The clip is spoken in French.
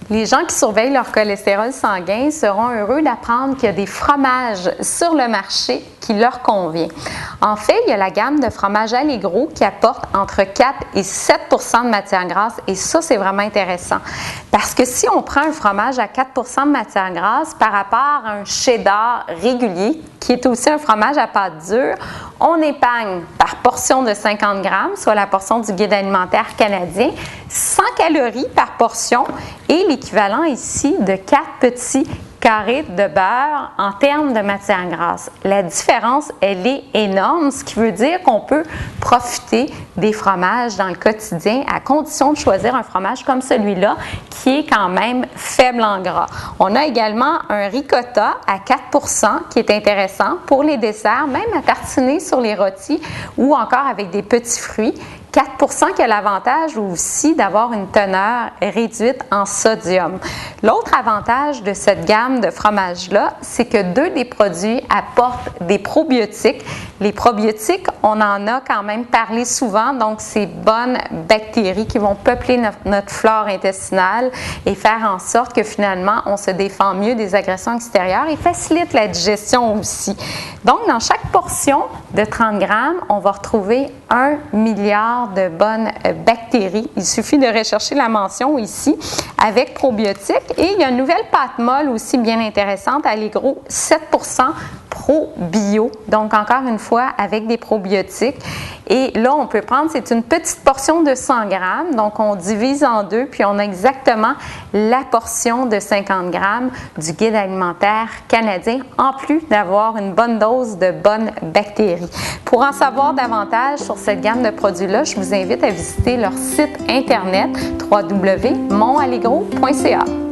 Les gens qui surveillent leur cholestérol sanguin seront heureux d'apprendre qu'il y a des fromages sur le marché qui leur convient. En fait, il y a la gamme de fromages Allegro qui apporte entre 4 et 7 de matière grasse et ça, c'est vraiment intéressant. Parce que si on prend un fromage à 4 de matière grasse par rapport à un cheddar régulier, qui est aussi un fromage à pâte dure, on épargne par portion de 50 grammes, soit la portion du guide alimentaire canadien, 100 calories par portion et l'équivalent ici de 4 petits carrés de beurre en termes de matière grasse. La différence, elle est énorme, ce qui veut dire qu'on peut profiter des fromages dans le quotidien à condition de choisir un fromage comme celui-là qui est quand même faible en gras. On a également un ricotta à 4 qui est intéressant pour les desserts, même à tartiner sur les rôtis ou encore avec des petits fruits. 4 qui a l'avantage aussi d'avoir une teneur réduite en sodium. L'autre avantage de cette gamme de fromages-là, c'est que 2 des produits apportent des probiotiques. Les probiotiques, on en a quand même parlé souvent, donc ces bonnes bactéries qui vont peupler notre flore intestinale et faire en sorte que finalement, on se défend mieux des agressions extérieures et facilite la digestion aussi. Donc, dans chaque portion de 30 grammes, on va retrouver 1 milliard de bonnes bactéries. Il suffit de rechercher la mention ici avec probiotiques. Et il y a une nouvelle pâte molle aussi bien intéressante, Allegro, 7 pro-bio, donc encore une fois avec des probiotiques. Et là, on peut prendre, c'est une petite portion de 100 grammes, donc on divise en deux, puis on a exactement la portion de 50 grammes du guide alimentaire canadien, en plus d'avoir une bonne dose de bonnes bactéries. Pour en savoir davantage sur cette gamme de produits-là, je vous invite à visiter leur site internet www.monallegro.ca.